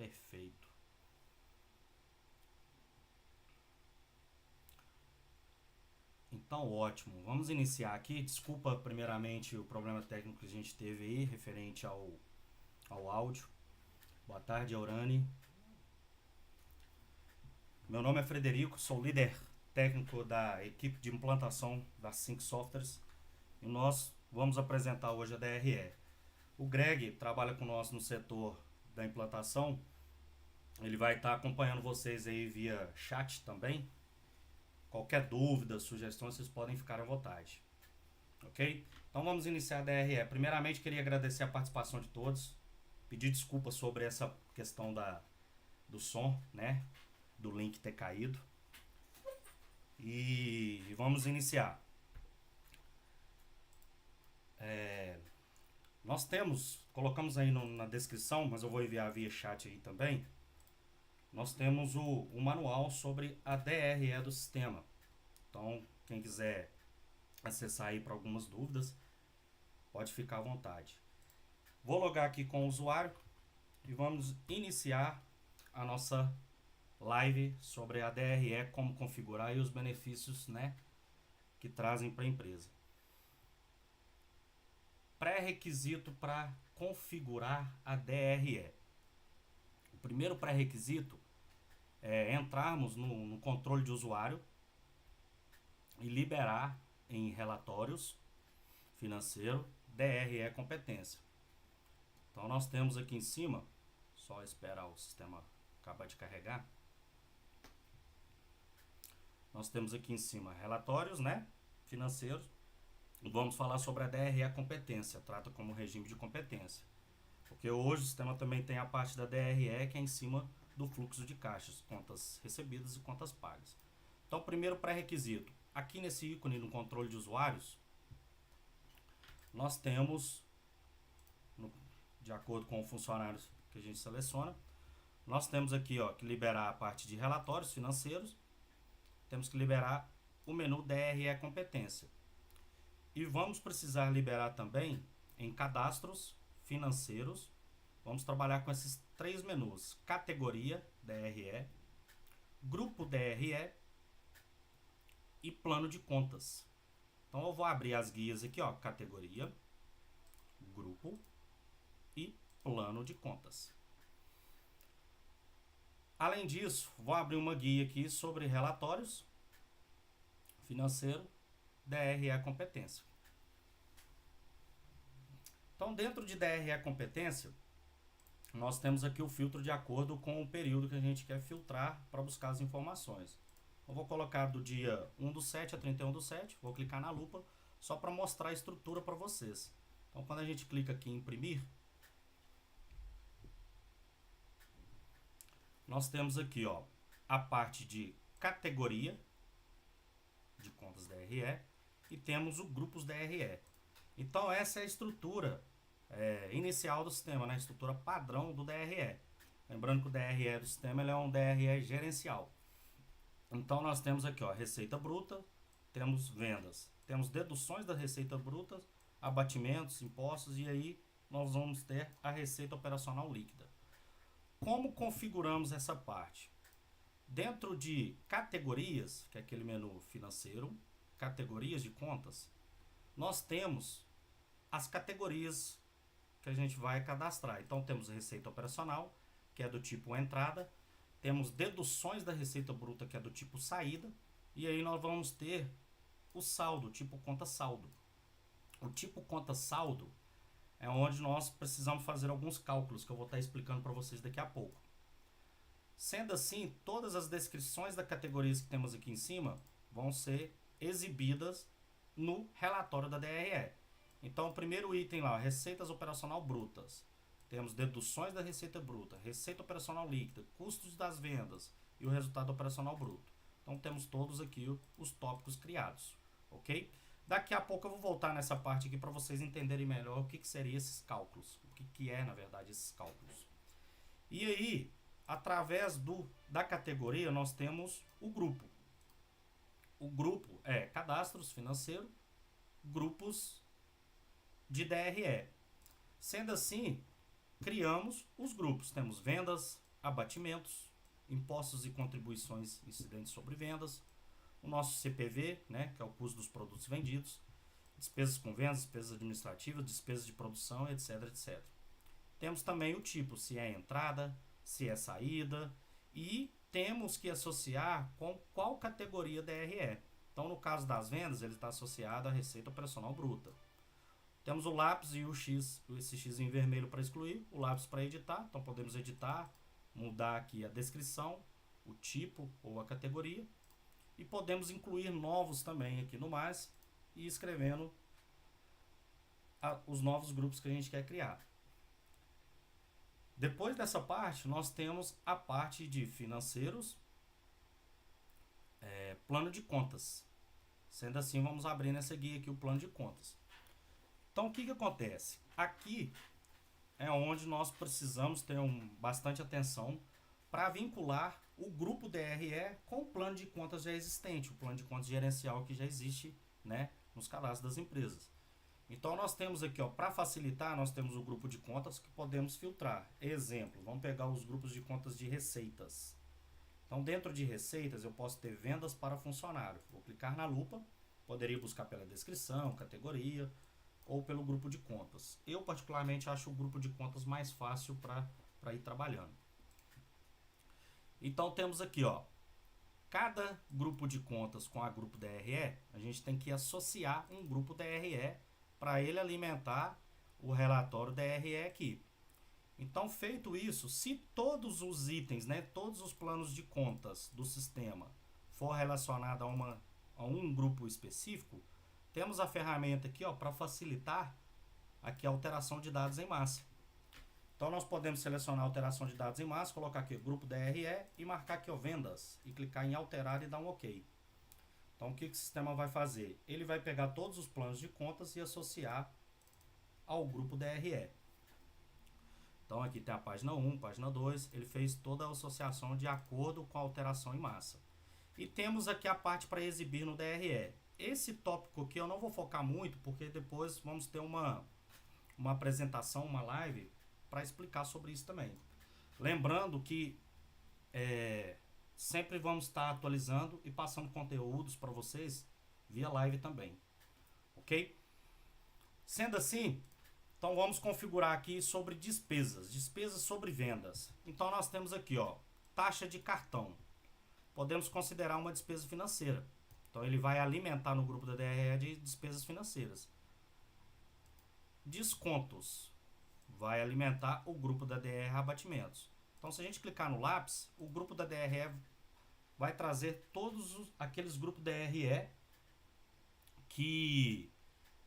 Perfeito. Então, ótimo. Vamos iniciar aqui. Desculpa, primeiramente, o problema técnico que a gente teve aí, referente ao áudio. Boa tarde, Aurani. Meu nome é Frederico, sou líder técnico da equipe de implantação da Sync Softwares e nós vamos apresentar hoje a DRE. O Greg trabalha com nós no setor da implantação, ele vai estar acompanhando vocês aí via chat também. Qualquer dúvida, sugestão, vocês podem ficar à vontade. Ok? Então vamos iniciar a DRE. Primeiramente, queria agradecer a participação de todos, pedir desculpas sobre essa questão do som, né? Do link ter caído. E vamos iniciar. Nós colocamos aí na descrição, mas eu vou enviar via chat aí também. Nós temos o manual sobre a DRE do sistema. Então, quem quiser acessar aí para algumas dúvidas, pode ficar à vontade. Vou logar aqui com o usuário e vamos iniciar a nossa live sobre a DRE, como configurar e os benefícios, né, que trazem para a empresa. Pré-requisito para configurar a DRE. O primeiro pré-requisito é entrarmos no controle de usuário e liberar em relatórios financeiro DRE competência. Então nós temos aqui em cima, só esperar o sistema acabar de carregar. Nós temos aqui em cima relatórios, né, financeiros. Vamos falar sobre a DRE competência, trata como regime de competência. Porque hoje o sistema também tem a parte da DRE que é em cima do fluxo de caixas, contas recebidas e contas pagas. Então, primeiro pré-requisito, aqui nesse ícone no controle de usuários, nós temos, de acordo com o funcionário que a gente seleciona, nós temos aqui que liberar a parte de relatórios financeiros, temos que liberar o menu DRE competência. E vamos precisar liberar também em cadastros financeiros. Vamos trabalhar com esses três menus: categoria DRE, grupo DRE e plano de contas. Então eu vou abrir as guias aqui, categoria, grupo e plano de contas. Além disso, vou abrir uma guia aqui sobre relatórios financeiro DRE competência. Então, dentro de DRE competência, nós temos aqui o filtro de acordo com o período que a gente quer filtrar para buscar as informações. Eu vou colocar do dia 1/7 a 31/7, vou clicar na lupa só para mostrar a estrutura para vocês. Então, quando a gente clica aqui em imprimir, nós temos aqui a parte de categoria de contas DRE e temos o grupos DRE. Então essa é a estrutura inicial do sistema, né? A estrutura padrão do DRE. Lembrando que o DRE do sistema ele é um DRE gerencial. Então nós temos aqui receita bruta, temos vendas, temos deduções da receita bruta, abatimentos, impostos e aí nós vamos ter a receita operacional líquida. Como configuramos essa parte? Dentro de categorias, que é aquele menu financeiro, categorias de contas, nós temos as categorias que a gente vai cadastrar. Então temos receita operacional, que é do tipo entrada, temos deduções da receita bruta, que é do tipo saída, e aí nós vamos ter o saldo, tipo conta saldo. O tipo conta saldo é onde nós precisamos fazer alguns cálculos, que eu vou estar explicando para vocês daqui a pouco. Sendo assim, todas as descrições das categorias que temos aqui em cima vão ser exibidas no relatório da DRE. Então, o primeiro item lá, receitas operacional brutas. Temos deduções da receita bruta, receita operacional líquida, custos das vendas e o resultado operacional bruto. Então, temos todos aqui os tópicos criados, ok? Daqui a pouco eu vou voltar nessa parte aqui para vocês entenderem melhor o que seriam esses cálculos. O que é, na verdade, esses cálculos. E aí, através da categoria, nós temos o grupo. O grupo é cadastros financeiro, grupos de DRE. Sendo assim, criamos os grupos. Temos vendas, abatimentos, impostos e contribuições incidentes sobre vendas, o nosso CPV, né, que é o custo dos produtos vendidos, despesas com vendas, despesas administrativas, despesas de produção, etc, etc. Temos também o tipo, se é entrada, se é saída, e temos que associar com qual categoria DRE. Então, no caso das vendas, ele está associado à receita operacional bruta. Temos o lápis e o X, esse X em vermelho para excluir, o lápis para editar, então podemos editar, mudar aqui a descrição, o tipo ou a categoria, e podemos incluir novos também aqui no mais, e escrevendo os novos grupos que a gente quer criar. Depois dessa parte, nós temos a parte de financeiros, plano de contas. Sendo assim, vamos abrir nessa guia aqui o plano de contas. Então, o que acontece? Aqui é onde nós precisamos ter bastante atenção para vincular o grupo DRE com o plano de contas já existente, o plano de contas gerencial que já existe, né, nos cadastros das empresas. Então, nós temos aqui, para facilitar, nós temos o grupo de contas que podemos filtrar. Exemplo, vamos pegar os grupos de contas de receitas. Então, dentro de receitas, eu posso ter vendas para funcionário. Vou clicar na lupa, poderia buscar pela descrição, categoria, ou pelo grupo de contas. Eu, particularmente, acho o grupo de contas mais fácil para ir trabalhando. Então, temos aqui, cada grupo de contas com a grupo DRE, a gente tem que associar um grupo DRE para ele alimentar o relatório DRE aqui. Então, feito isso, se todos os itens, né, todos os planos de contas do sistema for relacionado a um grupo específico, temos a ferramenta aqui para facilitar aqui a alteração de dados em massa. Então, nós podemos selecionar a alteração de dados em massa, colocar aqui grupo DRE e marcar aqui vendas e clicar em alterar e dar um OK. Então, o que o sistema vai fazer? Ele vai pegar todos os planos de contas e associar ao grupo DRE. Então, aqui tem a página 1, página 2, ele fez toda a associação de acordo com a alteração em massa. E temos aqui a parte para exibir no DRE. Esse tópico aqui eu não vou focar muito, porque depois vamos ter uma apresentação, uma live, para explicar sobre isso também. Lembrando que sempre vamos estar atualizando e passando conteúdos para vocês via live também. Ok? Sendo assim, então vamos configurar aqui sobre despesas sobre vendas. Então nós temos aqui, taxa de cartão. Podemos considerar uma despesa financeira. Então ele vai alimentar no grupo da DRE de despesas financeiras. Descontos. Vai alimentar o grupo da DR abatimentos. Então, se a gente clicar no lápis, o grupo da DRE vai trazer todos aqueles grupos DRE que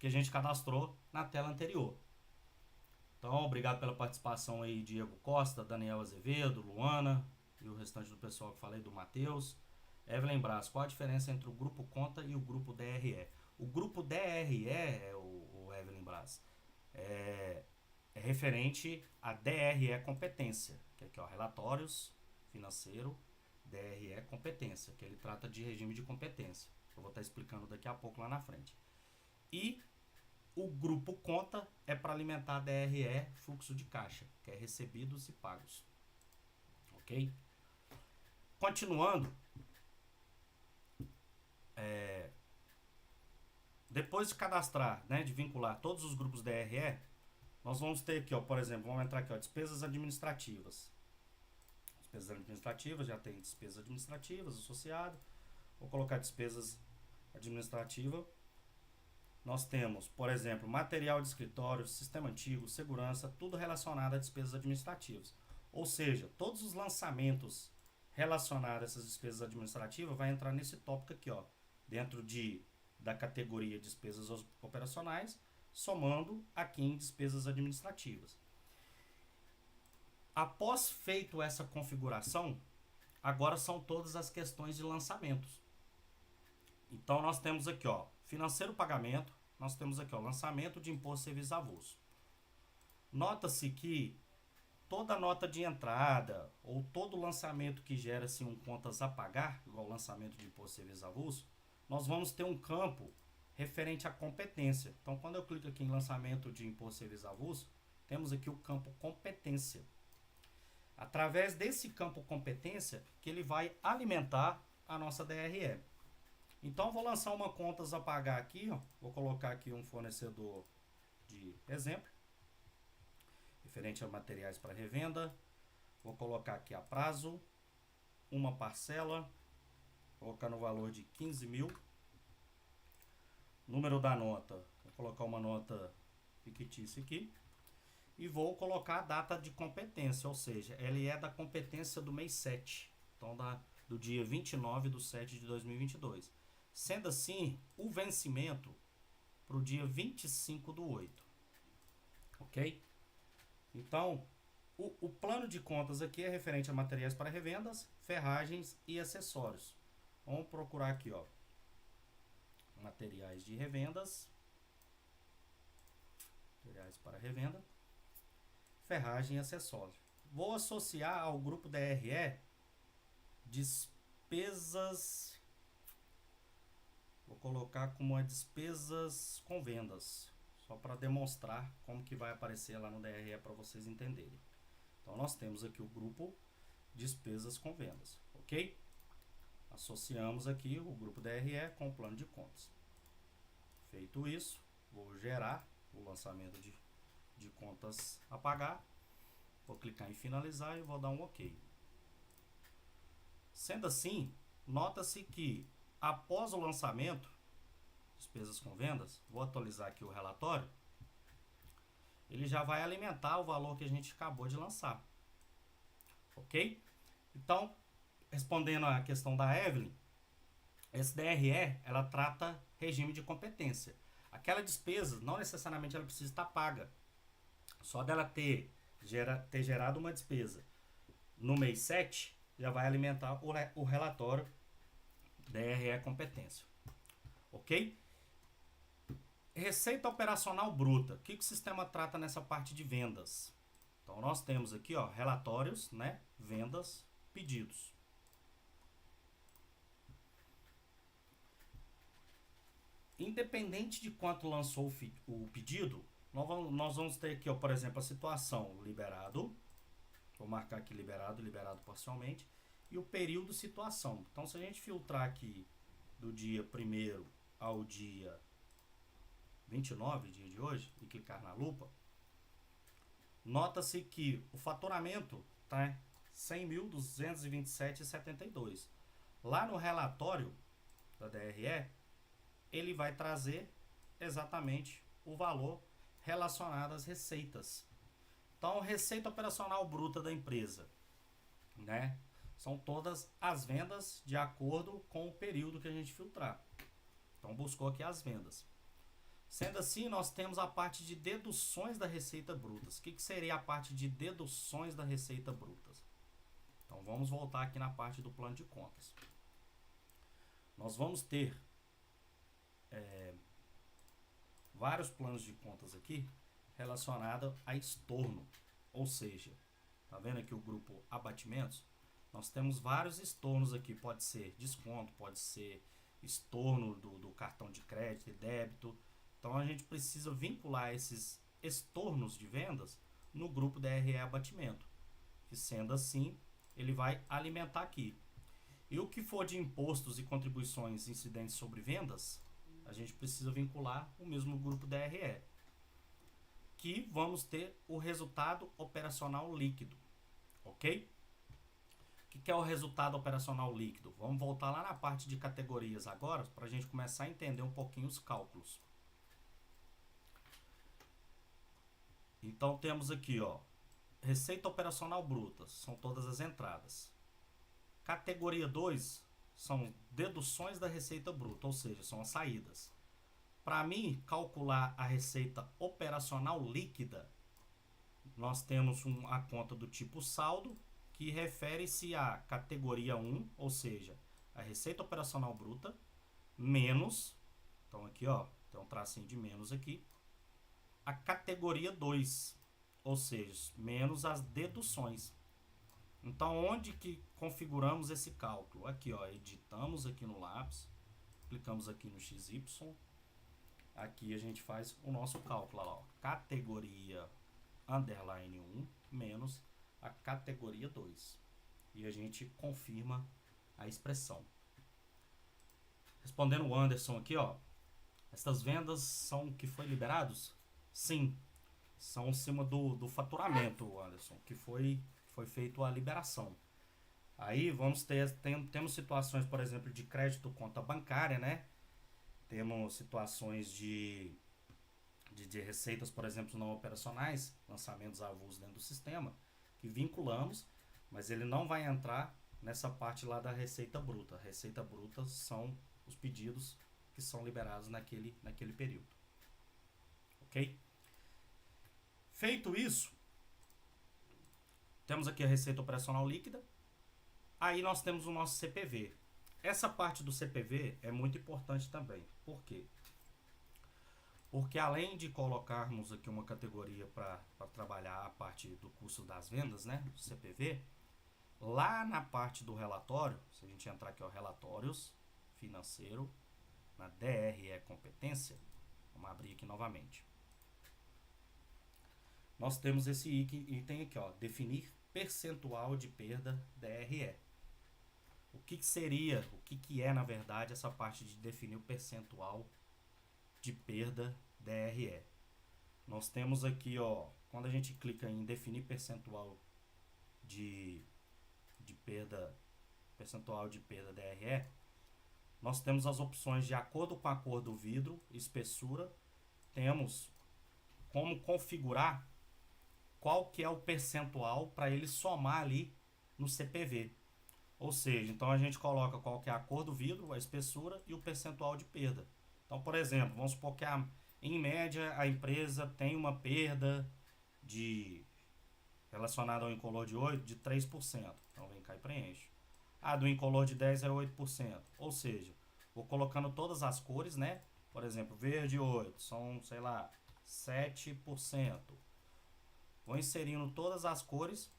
a gente cadastrou na tela anterior. Então, obrigado pela participação aí, Diego Costa, Daniel Azevedo, Luana e o restante do pessoal que falei, do Matheus. Evelyn Braz, qual a diferença entre o grupo conta e o grupo DRE? O grupo DRE, o Evelyn Braz, é referente a DRE competência, que é aqui, relatórios financeiro, DRE competência, que ele trata de regime de competência. Eu vou estar explicando daqui a pouco lá na frente. E o grupo conta é para alimentar a DRE fluxo de caixa, que é recebidos e pagos. Ok? Continuando, depois de cadastrar, né, de vincular todos os grupos DRE, nós vamos ter aqui, por exemplo, vamos entrar aqui, despesas administrativas. Despesas administrativas, já tem despesas administrativas associadas. Vou colocar despesas administrativas. Nós temos, por exemplo, material de escritório, sistema antigo, segurança, tudo relacionado a despesas administrativas. Ou seja, todos os lançamentos relacionados a essas despesas administrativas vai entrar nesse tópico aqui, dentro da categoria despesas operacionais, somando aqui em despesas administrativas. Após feito essa configuração, agora são todas as questões de lançamentos. Então nós temos aqui, financeiro pagamento, nós temos aqui, lançamento de imposto de serviços avulsos. Nota-se que toda nota de entrada ou todo lançamento que gera um contas a pagar, igual o lançamento de imposto de serviços avulsos, nós vamos ter um campo referente à competência. Então, quando eu clico aqui em lançamento de imposto de serviços avulsos, temos aqui o campo competência. Através desse campo competência que ele vai alimentar a nossa DRE. Então, vou lançar uma contas a pagar aqui, ó. Vou colocar aqui um fornecedor de exemplo, referente a materiais para revenda. Vou colocar aqui a prazo, uma parcela, vou colocar no valor de 15 mil. Número da nota, vou colocar uma nota fictícia aqui. E vou colocar a data de competência, ou seja, ele é da competência do mês 7. Então, do dia 29/7/2022. Sendo assim, o vencimento para o dia 25/8. Ok? Então, o plano de contas aqui é referente a materiais para revendas, ferragens e acessórios. Vamos procurar aqui, ó. Materiais de revendas. Materiais para revenda. Ferragem e acessórios. Vou associar ao grupo DRE despesas. Vou colocar como despesas com vendas, só para demonstrar como que vai aparecer lá no DRE para vocês entenderem. Então nós temos aqui o grupo despesas com vendas, ok? Associamos aqui o grupo DRE com o plano de contas. Feito isso, vou gerar o lançamento de contas a pagar. Vou clicar em finalizar e vou dar um OK. Sendo assim, nota-se que após o lançamento, despesas com vendas, vou atualizar aqui o relatório, ele já vai alimentar o valor que a gente acabou de lançar. Ok? Então, respondendo à questão da Evelyn, esse DRE, ela trata regime de competência. Aquela despesa, não necessariamente ela precisa estar paga. Só dela ter gerado uma despesa no mês 7, já vai alimentar o relatório DRE competência. Ok? Receita operacional bruta. O que o sistema trata nessa parte de vendas? Então, nós temos aqui, ó, relatórios, né? Vendas, pedidos. Independente de quanto lançou o pedido, nós vamos ter aqui, ó, por exemplo, a situação liberado. Vou marcar aqui liberado parcialmente. E o período situação. Então, se a gente filtrar aqui do dia 1º ao dia 29, dia de hoje, e clicar na lupa, nota-se que o faturamento está 100.227,72. Lá no relatório da DRE, ele vai trazer exatamente o valor relacionado às receitas. Então, receita operacional bruta da empresa, né? São todas as vendas de acordo com o período que a gente filtrar. Então, buscou aqui as vendas. Sendo assim, nós temos a parte de deduções da receita bruta. O que seria a parte de deduções da receita bruta? Então, vamos voltar aqui na parte do plano de contas. Nós vamos ter vários planos de contas aqui relacionados a estorno. Ou seja, tá vendo aqui o grupo abatimentos? Nós temos vários estornos aqui. Pode ser desconto, pode ser estorno do cartão de crédito e débito. Então, a gente precisa vincular esses estornos de vendas no grupo DRE abatimento. E sendo assim, ele vai alimentar aqui. E o que for de impostos e contribuições incidentes sobre vendas, a gente precisa vincular o mesmo grupo DRE. Que vamos ter o resultado operacional líquido. Ok? O que é o resultado operacional líquido? Vamos voltar lá na parte de categorias agora, para a gente começar a entender um pouquinho os cálculos. Então, temos aqui, ó, receita operacional bruta, são todas as entradas. Categoria 2 são deduções da receita bruta, ou seja, são as saídas. Para mim, calcular a receita operacional líquida, nós temos a conta do tipo saldo, que refere-se à categoria 1, ou seja, a receita operacional bruta, menos, então aqui, ó, tem um tracinho de menos aqui, a categoria 2, ou seja, menos as deduções. Então, onde que configuramos esse cálculo? Aqui, ó, editamos aqui no lápis, clicamos aqui no XY, aqui a gente faz o nosso cálculo, ó, categoria underline 1 menos a categoria 2. E a gente confirma a expressão. Respondendo o Anderson aqui, ó. Estas vendas são que foi liberados? Sim, são em cima do faturamento, Anderson, que foi feito a liberação. Aí temos situações, por exemplo, de crédito conta bancária, né? Temos situações de receitas, por exemplo, não operacionais, lançamentos avulsos dentro do sistema, que vinculamos, mas ele não vai entrar nessa parte lá da receita bruta. A receita bruta são os pedidos que são liberados naquele período. Ok? Feito isso, temos aqui a receita operacional líquida. Aí nós temos o nosso CPV. Essa parte do CPV é muito importante também. Por quê? Porque além de colocarmos aqui uma categoria para trabalhar a parte do custo das vendas, né, do CPV, lá na parte do relatório, se a gente entrar aqui, ó, relatórios financeiro, na DRE competência, vamos abrir aqui novamente. Nós temos esse item aqui, ó, definir percentual de perda DRE. O que seria, o que é na verdade essa parte de definir o percentual de perda DRE? Nós temos aqui, ó, quando a gente clica em definir percentual de perda DRE, nós temos as opções de acordo com a cor do vidro, espessura, temos como configurar qual que é o percentual para ele somar ali no CPV. Ou seja, então a gente coloca qual que é a cor do vidro, a espessura e o percentual de perda. Então, por exemplo, vamos supor que em média a empresa tem uma perda relacionada ao incolor de 8 de 3%. Então vem cá e preenche. A do incolor de 10 é 8%. Ou seja, vou colocando todas as cores, né? Por exemplo, verde 8 são, sei lá, 7%. Vou inserindo todas as cores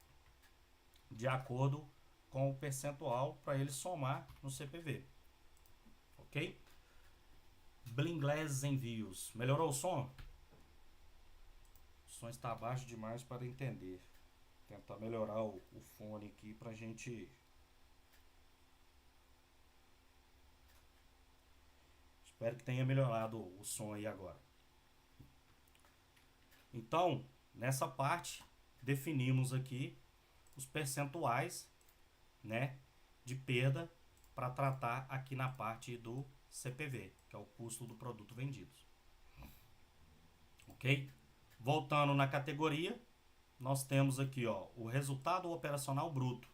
de acordo com o percentual para ele somar no CPV. Ok? Blingless envios. Melhorou o som? O som está baixo demais para entender. Tentar melhorar o fone aqui para a gente... Espero que tenha melhorado o som aí agora. Então, nessa parte, definimos aqui os percentuais, né, de perda para tratar aqui na parte do CPV, que é o custo do produto vendido. Ok? Voltando na categoria, nós temos aqui, ó, o resultado operacional bruto.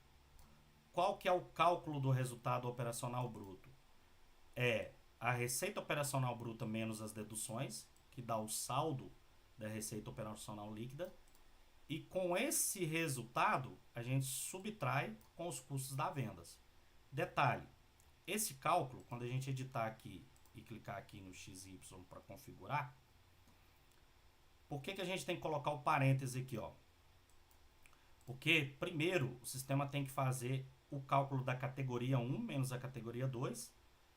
Qual que é o cálculo do resultado operacional bruto? É a receita operacional bruta menos as deduções, que dá o saldo da receita operacional líquida. E com esse resultado, a gente subtrai com os custos das vendas. Detalhe, esse cálculo, quando a gente editar aqui e clicar aqui no XY para configurar, por que a gente tem que colocar o parêntese aqui, ó? Porque, primeiro, o sistema tem que fazer o cálculo da categoria 1 menos a categoria 2,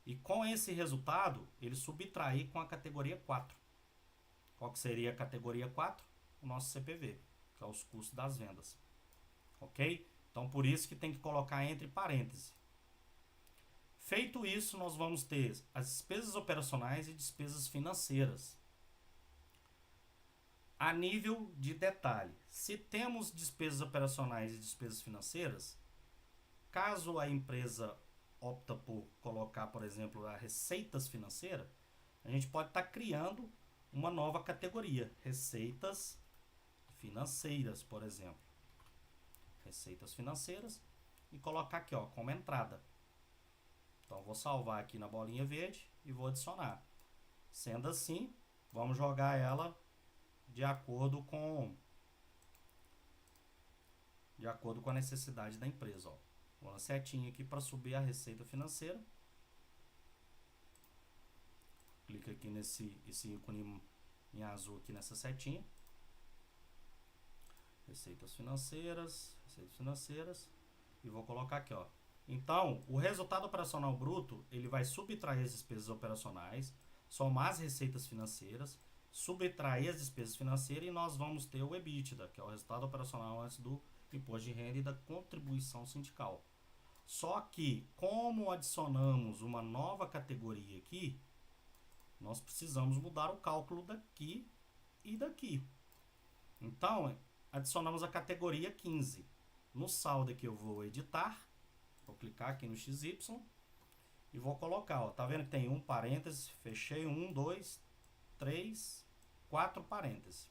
e com esse resultado, ele subtrair com a categoria 4. Qual que seria a categoria 4? O nosso CPV, que é os custos das vendas. Ok? Então, por isso que tem que colocar entre parênteses. Feito isso, nós vamos ter as despesas operacionais e despesas financeiras. A nível de detalhe, se temos despesas operacionais e despesas financeiras, caso a empresa opta por colocar, por exemplo, a receitas financeiras, a gente pode estar criando uma nova categoria, receitas financeiras, por exemplo. Receitas financeiras e colocar aqui, ó, como entrada. Então, vou salvar aqui na bolinha verde e vou adicionar. Sendo assim, vamos jogar ela de acordo com a necessidade da empresa, ó. Vou na setinha aqui para subir a receita financeira. Clica aqui esse ícone em azul aqui nessa setinha. Receitas financeiras. E vou colocar aqui, ó. Então, o resultado operacional bruto, ele vai subtrair as despesas operacionais, somar as receitas financeiras, subtrair as despesas financeiras e nós vamos ter o EBITDA, que é o resultado operacional antes do imposto de renda e da contribuição sindical. Só que, como adicionamos uma nova categoria aqui, nós precisamos mudar o cálculo daqui e daqui. Então, adicionamos a categoria 15. No saldo aqui eu vou editar, vou clicar aqui no XY e vou colocar, ó, tá vendo que tem um parêntese, fechei 1, 2, 3, 4 parênteses.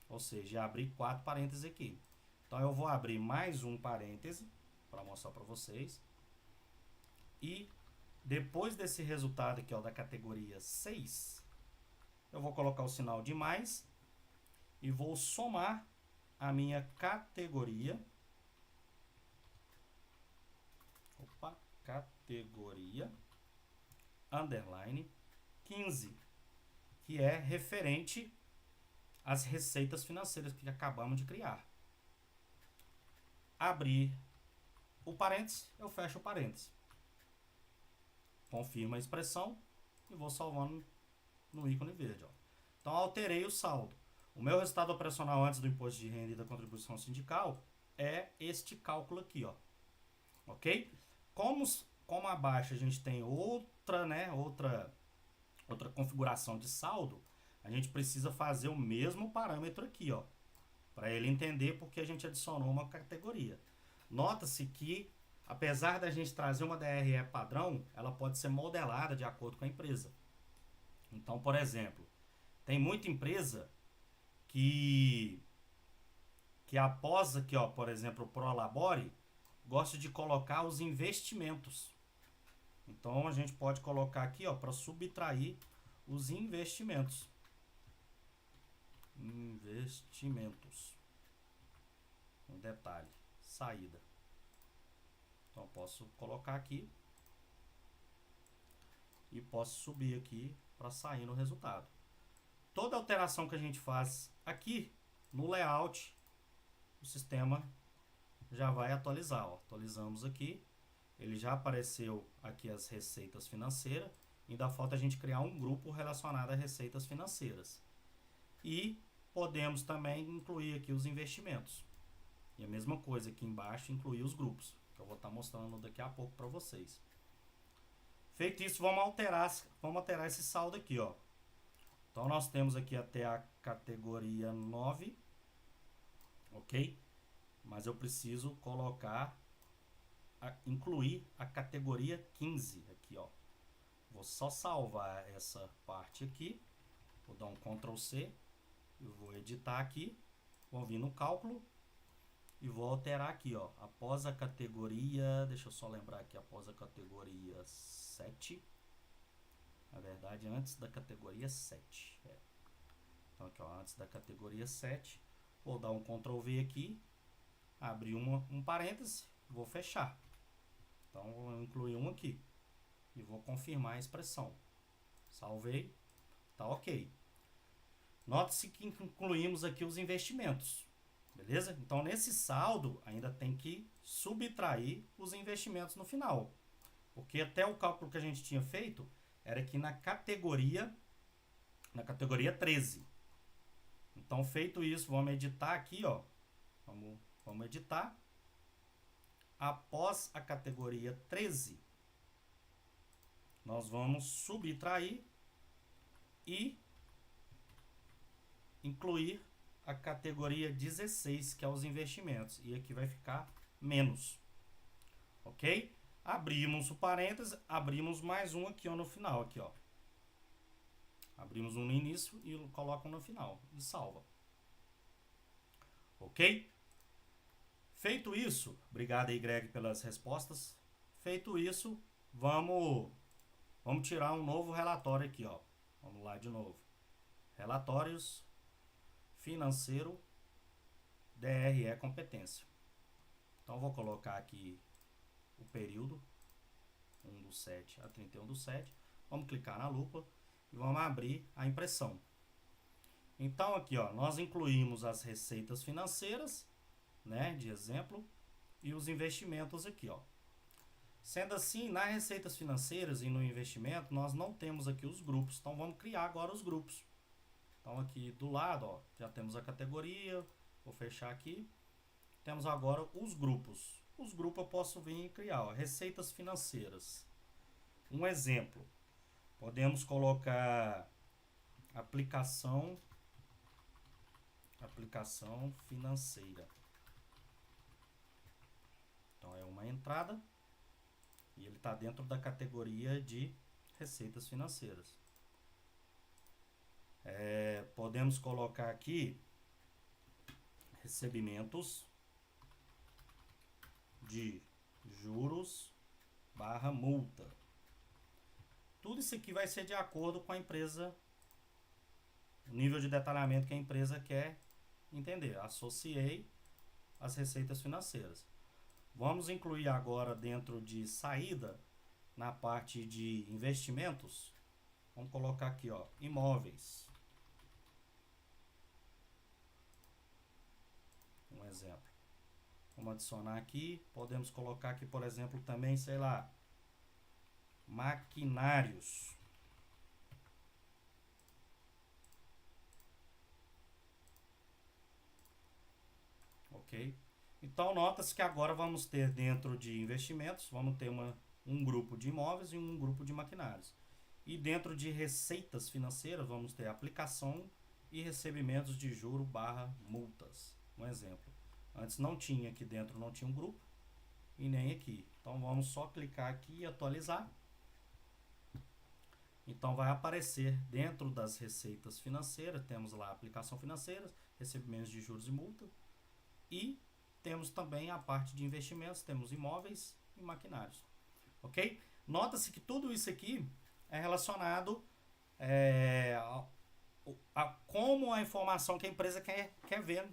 Ou seja, já abri 4 parênteses aqui. Então eu vou abrir mais um parêntese para mostrar para vocês. E depois desse resultado aqui, ó, da categoria 6, eu vou colocar o sinal de mais e vou somar a minha categoria. Categoria underline 15, que é referente às receitas financeiras que acabamos de criar. Abrir o parênteses, eu fecho o parênteses. Confirmo a expressão e vou salvando no ícone verde. Ó. Então, alterei o saldo. O meu resultado operacional antes do imposto de renda e da contribuição sindical é este cálculo aqui, ó. Ok? Como abaixo a gente tem outra configuração de saldo, a gente precisa fazer o mesmo parâmetro aqui, ó, para ele entender porque a gente adicionou uma categoria. Nota-se que, apesar da gente trazer uma DRE padrão, ela pode ser modelada de acordo com a empresa. Então, por exemplo, tem muita empresa que após aqui, ó, por exemplo, o Prolabore, gosta de colocar os investimentos. Então, a gente pode colocar aqui, ó, para subtrair os investimentos. Investimentos. Um detalhe, saída. Então, eu posso colocar aqui e posso subir aqui para sair no resultado. Toda alteração que a gente faz aqui no layout, o sistema já vai atualizar. Ó. Atualizamos aqui, ele já apareceu aqui as receitas financeiras. Ainda falta a gente criar um grupo relacionado a receitas financeiras. E podemos também incluir aqui os investimentos. E a mesma coisa aqui embaixo, incluir os grupos, que eu vou estar mostrando daqui a pouco para vocês. Feito isso, vamos alterar esse saldo aqui, ó. Então, nós temos aqui até a categoria 9, ok? Mas eu preciso incluir a categoria 15 aqui, ó. Vou só salvar essa parte aqui, vou dar um Ctrl C, eu vou editar aqui, vou vir no cálculo e vou alterar aqui, ó. Após a categoria, deixa eu só lembrar aqui, após a categoria 7, na verdade, antes da categoria 7. Então, aqui, ó, antes da categoria 7, vou dar um Ctrl V aqui, abrir um parêntese, vou fechar. Então, vou incluir um aqui e vou confirmar a expressão. Salvei, tá ok. Note-se que incluímos aqui os investimentos, beleza? Então, nesse saldo, ainda tem que subtrair os investimentos no final. Porque até o cálculo que a gente tinha feito era que na categoria 13. Então, feito isso, vamos editar aqui, ó. Vamos editar. Após a categoria 13, nós vamos subtrair e incluir a categoria 16, que é os investimentos. E aqui vai ficar menos. Ok? Abrimos o parênteses, abrimos mais um aqui, ó, no final, aqui, ó. Abrimos um no início e colocam no final e salva. Ok? Feito isso, obrigado aí, Greg, pelas respostas. Feito isso, vamos tirar um novo relatório aqui, ó. Vamos lá de novo. Relatórios financeiro DRE competência. Então, vou colocar aqui o período 1/7 a 31/7. Vamos clicar na lupa e vamos abrir a impressão. Então, aqui, ó, nós incluímos as receitas financeiras, né, de exemplo, e os investimentos aqui, ó. Sendo assim, nas receitas financeiras e no investimento, nós não temos aqui os grupos. Então, vamos criar agora os grupos. Então, aqui do lado, ó, já temos a categoria. Vou fechar aqui. temos agora os grupos. Os grupos eu posso vir e criar, ó, receitas financeiras. Um exemplo, podemos colocar aplicação financeira. Então é uma entrada e ele está dentro da categoria de receitas financeiras. Podemos colocar aqui recebimentos de juros / multa. Tudo isso aqui vai ser de acordo com a empresa, o nível de detalhamento que a empresa quer entender. Associei as receitas financeiras. Vamos incluir agora dentro de saída, na parte de investimentos, vamos colocar aqui, ó, imóveis. Um exemplo. Vamos adicionar aqui, podemos colocar aqui, por exemplo, também, sei lá, maquinários. Ok? Então, nota-se que agora vamos ter dentro de investimentos, vamos ter um grupo de imóveis e um grupo de maquinários. E dentro de receitas financeiras, vamos ter aplicação e recebimentos de juro / multas. Um exemplo. Antes não tinha, aqui dentro não tinha um grupo e nem aqui. Então, vamos só clicar aqui e atualizar. Então, vai aparecer dentro das receitas financeiras, temos lá aplicação financeira, recebimentos de juros e multa. E temos também a parte de investimentos, temos imóveis e maquinários. Ok? Nota-se que tudo isso aqui é relacionado a como a informação que a empresa quer ver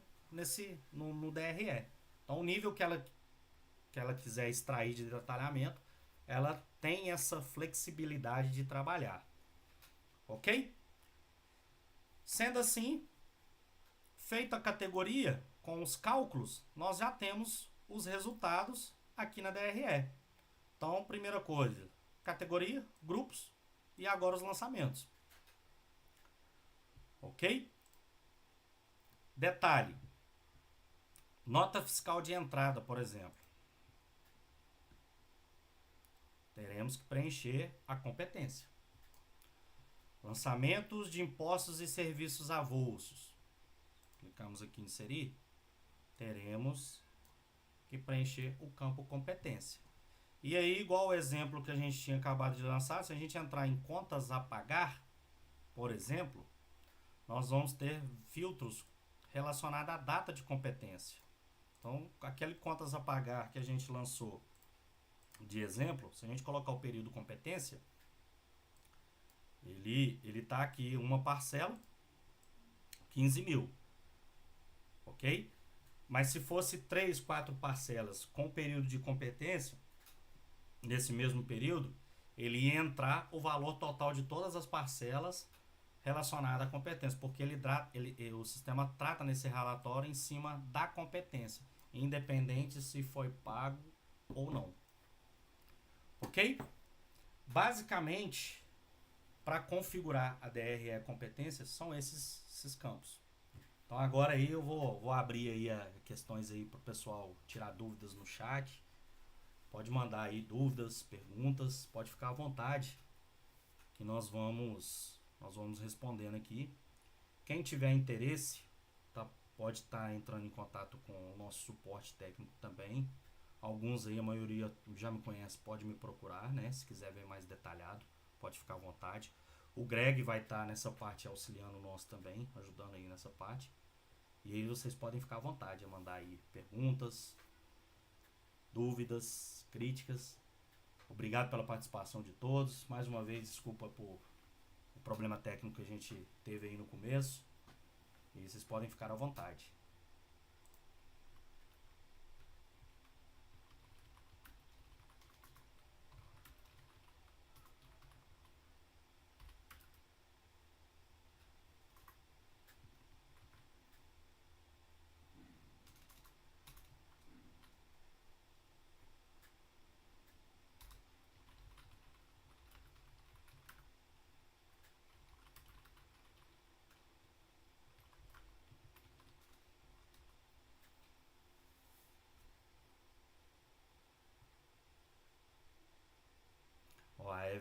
no DRE. Então, o nível que ela quiser extrair de detalhamento, ela tem essa flexibilidade de trabalhar. Ok? Sendo assim, feita a categoria com os cálculos, nós já temos os resultados aqui na DRE. Então, primeira coisa, categoria, grupos e agora os lançamentos. Ok? Detalhe. Nota fiscal de entrada, por exemplo. Teremos que preencher a competência. Lançamentos de impostos e serviços avulsos. Clicamos aqui em inserir. Teremos que preencher o campo competência. E aí, igual o exemplo que a gente tinha acabado de lançar, se a gente entrar em contas a pagar, por exemplo, nós vamos ter filtros relacionados à data de competência. Então, aquele contas a pagar que a gente lançou de exemplo, se a gente colocar o período competência, ele está aqui uma parcela, 15 mil. Ok? Mas se fosse 3, 4 parcelas com período de competência, nesse mesmo período, ele ia entrar o valor total de todas as parcelas relacionadas à competência, porque o sistema trata nesse relatório em cima da competência, independente se foi pago ou não. Ok? Basicamente, para configurar a DRE competência, são esses campos. Então agora aí eu vou abrir aí questões aí para o pessoal tirar dúvidas no chat. Pode mandar aí dúvidas, perguntas, pode ficar à vontade que nós vamos respondendo aqui. Quem tiver interesse, pode estar entrando em contato com o nosso suporte técnico também. Alguns aí, a maioria já me conhece, pode me procurar, né? Se quiser ver mais detalhado, pode ficar à vontade. O Greg vai estar nessa parte auxiliando nós também, ajudando aí nessa parte. E aí vocês podem ficar à vontade a mandar aí perguntas, dúvidas, críticas. Obrigado pela participação de todos. Mais uma vez, desculpa por o problema técnico que a gente teve aí no começo. E vocês podem ficar à vontade.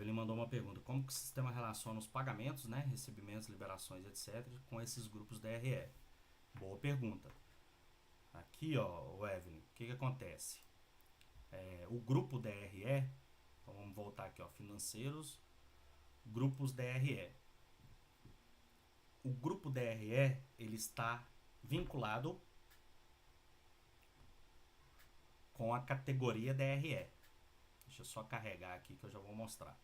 Evelyn mandou uma pergunta: como que o sistema relaciona os pagamentos, né, recebimentos, liberações, etc., com esses grupos DRE? Boa pergunta. Aqui, ó, Evelyn, o que acontece? O grupo DRE, então vamos voltar aqui, ó, financeiros, grupos DRE. O grupo DRE, ele está vinculado com a categoria DRE. Deixa eu só carregar aqui que eu já vou mostrar.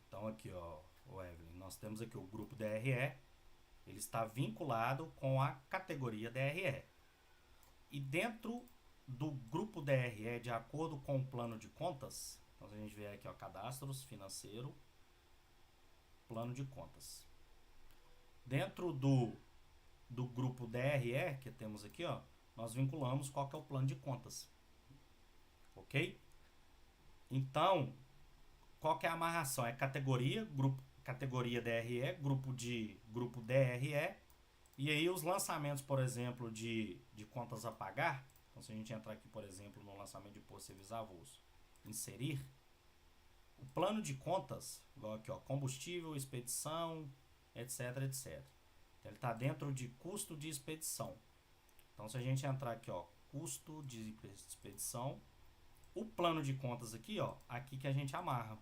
Então aqui, ó, o Evelyn, nós temos aqui o grupo DRE, ele está vinculado com a categoria DRE. E dentro do grupo DRE, de acordo com o plano de contas, então se a gente vier aqui, ó, cadastros, financeiro, plano de contas. Dentro do grupo DRE, que temos aqui, ó, nós vinculamos qual que é o plano de contas. Ok? Então, qual que é a amarração? É categoria, grupo, categoria DRE, grupo DRE, e aí os lançamentos, por exemplo, de contas a pagar. Então, se a gente entrar aqui, por exemplo, no lançamento de imposto serviços avulsos, inserir, o plano de contas, igual aqui, ó, combustível, expedição, etc, etc. Então, ele está dentro de custo de expedição. Então, se a gente entrar aqui, ó, custo de expedição, o plano de contas aqui, ó, aqui que a gente amarra.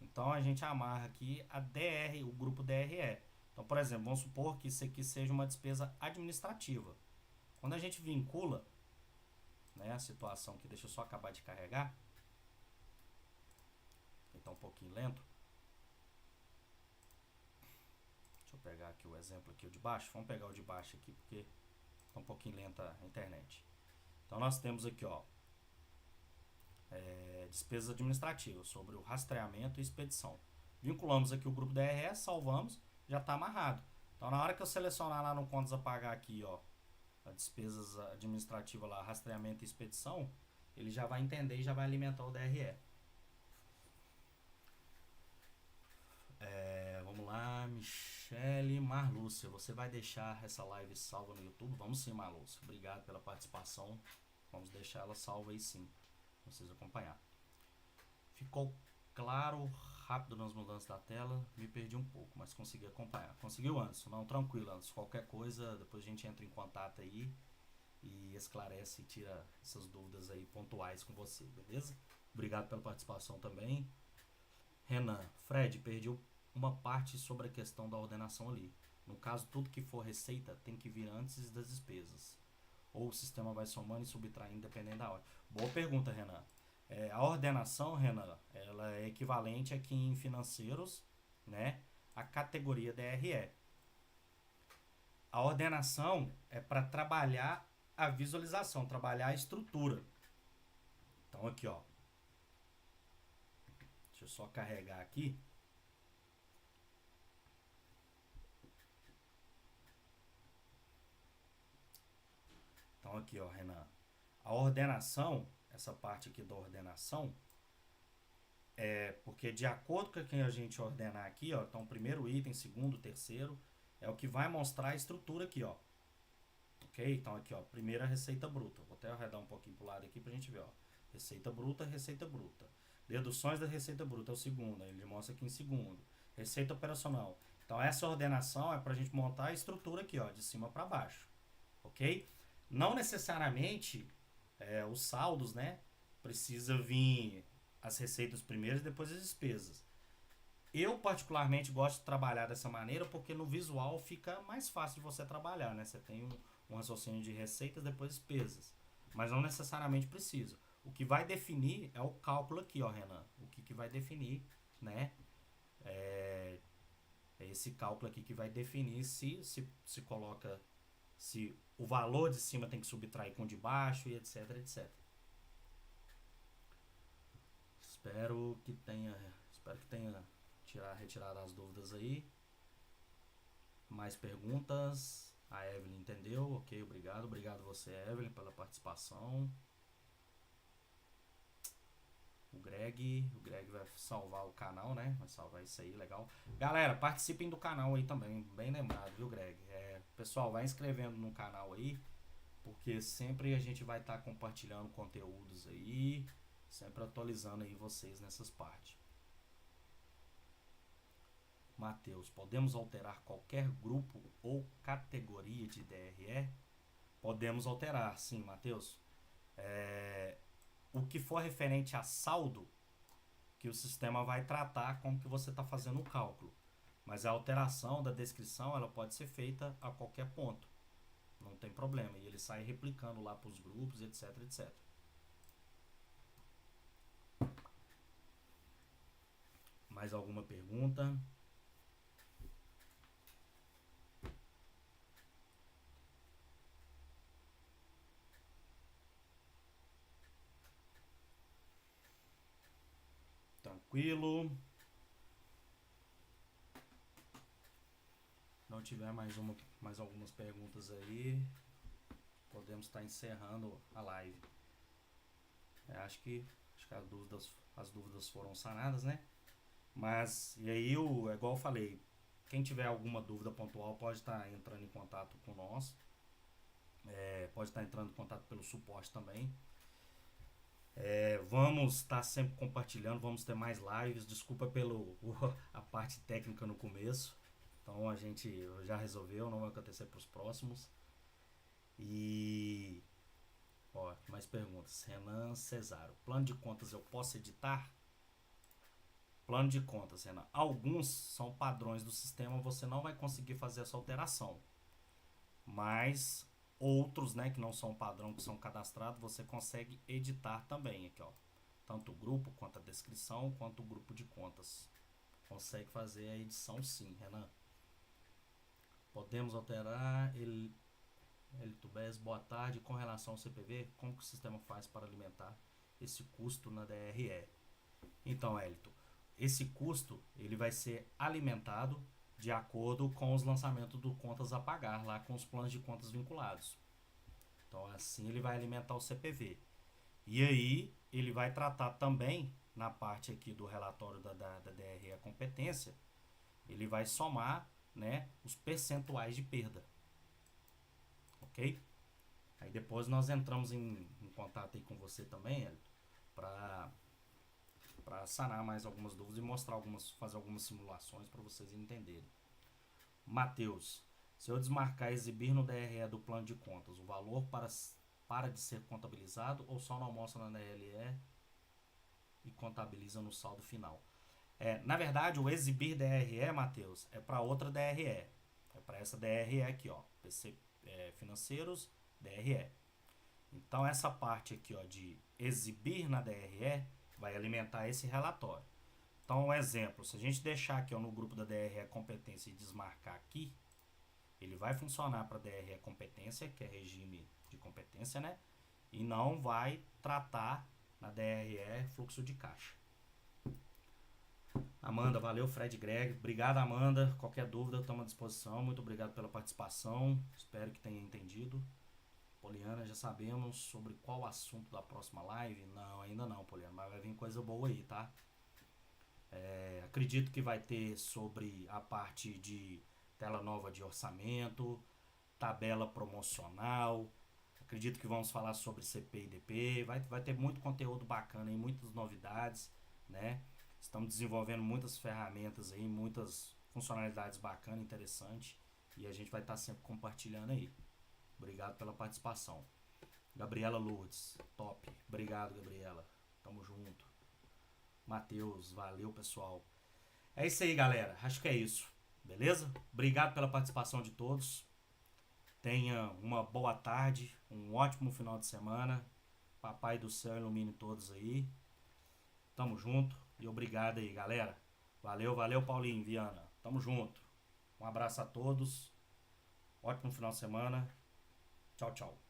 Então, a gente amarra aqui a DR, o grupo DRE. Então, por exemplo, vamos supor que isso aqui seja uma despesa administrativa. Quando a gente vincula, né, a situação aqui, deixa eu só acabar de carregar. Está um pouquinho lento. Deixa eu pegar aqui o exemplo aqui, o de baixo. Vamos pegar o de baixo aqui, porque está um pouquinho lenta a internet. Então, nós temos aqui, ó, despesas administrativas sobre o rastreamento e expedição. Vinculamos aqui o grupo DRE, salvamos, já está amarrado. Então, na hora que eu selecionar lá no contas a pagar aqui, ó, a despesas administrativa lá, rastreamento e expedição, ele já vai entender e já vai alimentar o DRE. Vamos lá, Michele Marlúcia, você vai deixar essa live salva no YouTube? Vamos sim, Marlúcia. Obrigado pela participação. Vamos deixar ela salva aí sim, pra vocês acompanhar. Ficou claro, rápido nas mudanças da tela, me perdi um pouco, mas consegui acompanhar. Conseguiu, Anderson? Não, tranquilo, Anderson. Qualquer coisa, depois a gente entra em contato aí e esclarece e tira essas dúvidas aí pontuais com você, beleza? Obrigado pela participação também. Renan, Fred, perdi uma parte sobre a questão da ordenação ali. No caso, tudo que for receita tem que vir antes das despesas. Ou o sistema vai somando e subtraindo dependendo da hora. Boa pergunta, Renan. A ordenação, Renan, ela é equivalente aqui em financeiros, né, à categoria DRE. A ordenação é para trabalhar a visualização, trabalhar a estrutura. Então aqui, ó, deixa eu só carregar aqui. Então aqui, ó, Renan, a ordenação, essa parte aqui da ordenação, porque de acordo com quem a gente ordenar aqui, ó, então primeiro item, segundo, terceiro, é o que vai mostrar a estrutura aqui, ó. Ok? Então aqui, ó, primeira receita bruta. Vou até arredar um pouquinho pro lado aqui pra gente ver, ó. Receita bruta, receita bruta. Deduções da receita bruta é o segundo, ele mostra aqui em segundo. Receita operacional. Então essa ordenação é pra gente montar a estrutura aqui, ó, de cima para baixo. Ok? Não necessariamente os saldos, né, precisa vir as receitas primeiro e depois as despesas. Eu particularmente gosto de trabalhar dessa maneira porque no visual fica mais fácil de você trabalhar, né? Você tem um raciocínio de receitas, depois despesas, mas não necessariamente precisa. O que vai definir é o cálculo aqui, ó, Renan. O que vai definir, né? É esse cálculo aqui que vai definir se coloca, se o valor de cima tem que subtrair com o de baixo e etc, etc. Espero que tenha retirado as dúvidas aí. Mais perguntas? A Evelyn entendeu? Ok, obrigado. Obrigado você, Evelyn, pela participação. O Greg vai salvar o canal, né? Vai salvar isso aí, legal. Galera, participem do canal aí também, bem lembrado, viu, Greg? Pessoal, vai inscrevendo no canal aí. porque sempre a gente vai estar compartilhando conteúdos aí, sempre atualizando aí vocês nessas partes. Matheus, podemos alterar qualquer grupo ou categoria de DRE? Podemos alterar, sim, Matheus. O que for referente a saldo, que o sistema vai tratar como que você está fazendo o cálculo. Mas a alteração da descrição, ela pode ser feita a qualquer ponto. Não tem problema. E ele sai replicando lá para os grupos, etc, etc. Mais alguma pergunta? Tranquilo. Não tiver mais algumas perguntas aí, podemos estar encerrando a live. Acho que as dúvidas foram sanadas, né? Mas, e aí, é igual eu falei, quem tiver alguma dúvida pontual pode estar entrando em contato com nós. Pode estar entrando em contato pelo suporte também. Vamos estar sempre compartilhando, vamos ter mais lives. Desculpa a parte técnica no começo. Então a gente já resolveu, não vai acontecer para os próximos. E mais perguntas. Renan Cesaro, plano de contas eu posso editar? Plano de contas, Renan. Alguns são padrões do sistema, você não vai conseguir fazer essa alteração. Mas outros, né, que não são padrão, que são cadastrados, você consegue editar também aqui, ó. Tanto o grupo, quanto a descrição, quanto o grupo de contas. Consegue fazer a edição sim, Renan. Podemos alterar Elito Bez, boa tarde. Com relação ao CPV, como que o sistema faz para alimentar esse custo na DRE? Então, Elito, esse custo ele vai ser alimentado de acordo com os lançamentos do contas a pagar, lá com os planos de contas vinculados. Então, assim ele vai alimentar o CPV. E aí, ele vai tratar também, na parte aqui do relatório da DRE competência, ele vai somar, né, os percentuais de perda. Ok? Aí depois nós entramos em contato aí com você também, Elito, para sanar mais algumas dúvidas e mostrar fazer algumas simulações para vocês entenderem. Matheus, se eu desmarcar exibir no DRE do plano de contas, o valor para de ser contabilizado ou só não mostra na DLE e contabiliza no saldo final? Na verdade, o exibir DRE, Matheus, é para outra DRE. É para essa DRE aqui, ó, PC financeiros, DRE. Então, essa parte aqui, ó, de exibir na DRE vai alimentar esse relatório. Então, um exemplo, se a gente deixar aqui, ó, no grupo da DRE competência e desmarcar aqui, ele vai funcionar para DRE competência, que é regime de competência, né? E não vai tratar na DRE fluxo de caixa. Amanda, valeu. Fred Greg, obrigado, Amanda. Qualquer dúvida, estamos à disposição. Muito obrigado pela participação. Espero que tenha entendido. Poliana, já sabemos sobre qual assunto da próxima live? Não, ainda não, Poliana, mas vai vir coisa boa aí, tá? Acredito que vai ter sobre a parte de tela nova de orçamento, tabela promocional. Acredito que vamos falar sobre CP e DP. Vai ter muito conteúdo bacana e muitas novidades, né? Estamos desenvolvendo muitas ferramentas aí, muitas funcionalidades bacanas, interessantes. E a gente vai estar sempre compartilhando aí. Obrigado pela participação. Gabriela Lourdes, top. Obrigado, Gabriela. Tamo junto. Matheus, valeu, pessoal. É isso aí, galera. Acho que é isso. Beleza? Obrigado pela participação de todos. Tenha uma boa tarde, um ótimo final de semana. Papai do céu ilumine todos aí. Tamo junto e obrigado aí, galera. Valeu, valeu, Paulinho, Viana. Tamo junto. Um abraço a todos. Ótimo final de semana. Tchau, tchau.